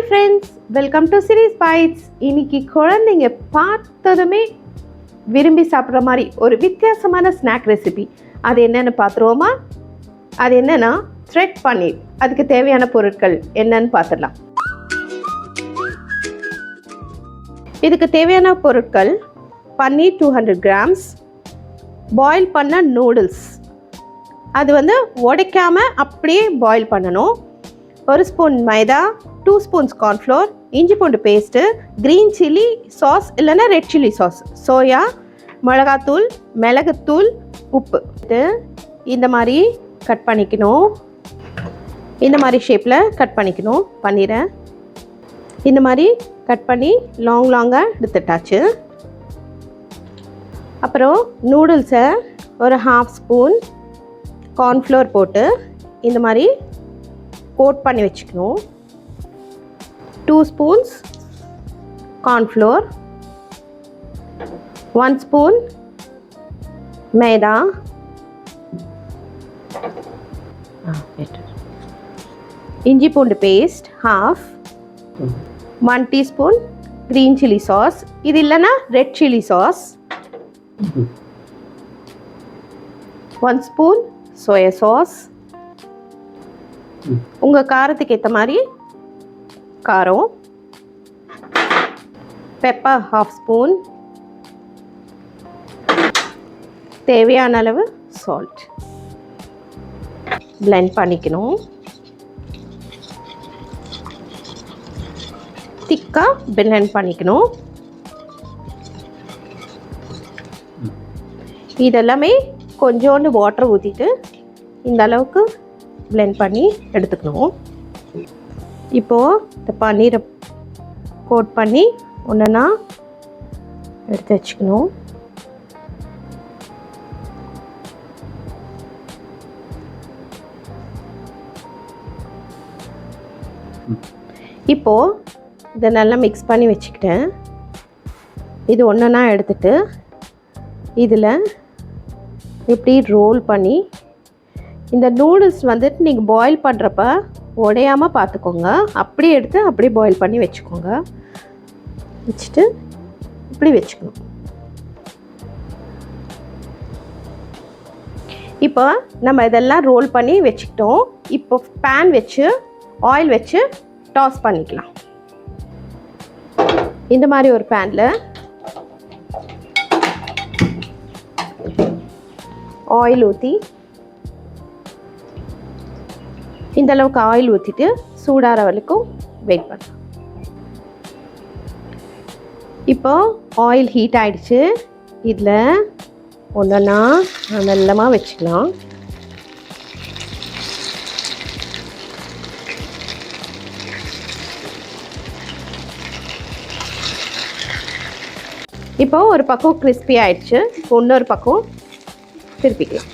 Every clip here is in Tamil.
Friends, welcome to Series Bites. இன்னைக்கு குழந்தைங்க பார்த்ததுமே விரும்பி சாப்பிட்ற மாதிரி ஒரு வித்தியாசமான ஸ்நாக் ரெசிபி. அது என்னென்னு பார்த்துருவோமா? அது என்னென்னா த்ரெட் பன்னீர். அதுக்கு தேவையான பொருட்கள் என்னன்னு பார்த்துடலாம். இதுக்கு தேவையான பொருட்கள்: பன்னீர் 200 கிராம்ஸ், பாயில் பண்ண நூடுல்ஸ், அது உடைக்காமல் அப்படியே பாயில் பண்ணணும், 1 ஸ்பூன் மைதா, 2 ஸ்பூன்ஸ் கார்ன்ஃப்ளோர், இஞ்சி பூண்டு பேஸ்ட்டு, க்ரீன் சில்லி சாஸ் இல்லைன்னா ரெட் சில்லி சாஸ், சோயா, மிளகாத்தூள், மிளகுத்தூள், உப்பு. இந்த மாதிரி கட் பண்ணிக்கணும். இந்த மாதிரி ஷேப்பில் கட் பண்ணிக்கணும். பன்னீரை இந்த மாதிரி கட் பண்ணி லாங்காக எடுத்துட்டாச்சு. அப்புறம் நூடுல்ஸை ஒரு 1/2 ஸ்பூன் கார்ன்ஃப்ளோர் போட்டு இந்த மாதிரி கோட் பண்ணி வச்சுக்கணும். 2 ஸ்பூன்ஸ் கார்ன்ஃப்ளோர், 1 ஸ்பூன் மைதா, இஞ்சி பூண்டு paste 1/2, 1 teaspoon green chilli sauce, இது இல்லைன்னா red chilli sauce, 1 spoon soya sauce, உங்கள் காரத்துக்கு ஏற்ற மாதிரி காரம், பெப்பர் 1/2 ஸ்பூன், தேவையான அளவு சால்ட். பிளெண்ட் பண்ணிக்கணும். திக்காக பிளெண்ட் பண்ணிக்கணும். இதெல்லாமே கொஞ்சோண்டு வாட்டர் ஊற்றிட்டு இந்த அளவுக்கு பிளெண்ட் பண்ணி எடுத்துக்கணும். இப்போது இந்த பன்னீரை கோட் பண்ணி ஒன்றுனா எடுத்து வச்சுக்கணும். இப்போது இதை நல்லா மிக்ஸ் பண்ணி வச்சுக்கிட்டேன். இது ஒன்றுனா எடுத்துட்டு இதில் இப்படி ரோல் பண்ணி, இந்த நூடுல்ஸ் நீங்கள் பாயில் பண்ணுறப்ப உடையாமல் பார்த்துக்கோங்க. அப்படியே எடுத்து அப்படியே பாயில் பண்ணி வச்சுக்கோங்க. வச்சுட்டு இப்படி வச்சுக்கணும். இப்போ நம்ம இதெல்லாம் ரோல் பண்ணி வச்சுக்கிட்டோம். இப்போ பேன் வச்சு ஆயில் வச்சு டாஸ் பண்ணிக்கலாம். இந்த மாதிரி ஒரு பேனில் ஆயில் ஊற்றி, இந்த அளவுக்கு ஆயில் ஊற்றிட்டு சூடாகிற வரைக்கும் வெயிட் பண்ணலாம். இப்போ ஆயில் ஹீட் ஆகிடுச்சு. இதில் ஒன்றா மெல்லமாக வச்சுக்கலாம். இப்போ ஒரு பக்கம் கிறிஸ்பி ஆகிடுச்சு. இன்னொரு பக்கம் திருப்பிக்கலாம்.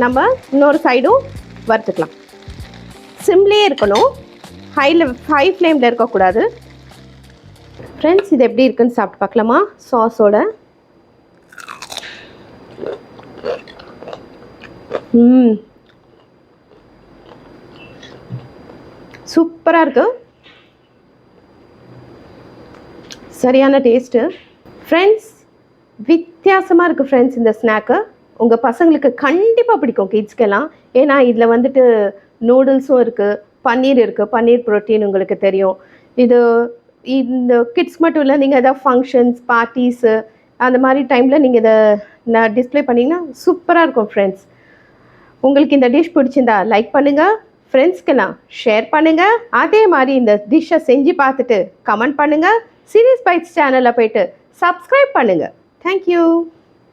நம்ம இன்னொரு சைடும் வறுத்துக்கலாம். சிம்லேயே இருக்கணும், ஹை ஃப்ளேமில் இருக்கக்கூடாது. ஃப்ரெண்ட்ஸ், இது எப்படி இருக்குன்னு சாப்பிட்டு பார்க்கலாமா? சாஸோட சூப்பராக இருக்கு. சரியான டேஸ்ட்டு ஃப்ரெண்ட்ஸ். வித்தியாசமாக இருக்குது ஃப்ரெண்ட்ஸ். இந்த ஸ்நாக்கு உங்கள் பசங்களுக்கு கண்டிப்பாக பிடிக்கும், கிட்ஸ்க்கெல்லாம். ஏன்னா இதில் நூடுல்ஸும் இருக்குது, பன்னீர் இருக்குது. பன்னீர் ப்ரோட்டீன் உங்களுக்கு தெரியும். இந்த கிட்ஸ் மட்டும் இல்லை, நீங்கள் எதாவது ஃபங்க்ஷன்ஸ், பார்ட்டிஸு அந்த மாதிரி டைமில் நீங்கள் இதை டிஸ்ப்ளே பண்ணிங்கன்னா சூப்பராக இருக்கும் ஃப்ரெண்ட்ஸ். உங்களுக்கு இந்த டிஷ் பிடிச்சிருந்தா லைக் பண்ணுங்கள், ஃப்ரெண்ட்ஸ்க்கெல்லாம் ஷேர் பண்ணுங்கள். அதே மாதிரி இந்த டிஷ்ஷை செஞ்சு பார்த்துட்டு கமெண்ட் பண்ணுங்கள். சீரிஸ் பைட்ஸ் சேனலில் போய்ட்டு சப்ஸ்கிரைப் பண்ணுங்கள். தேங்க்யூ.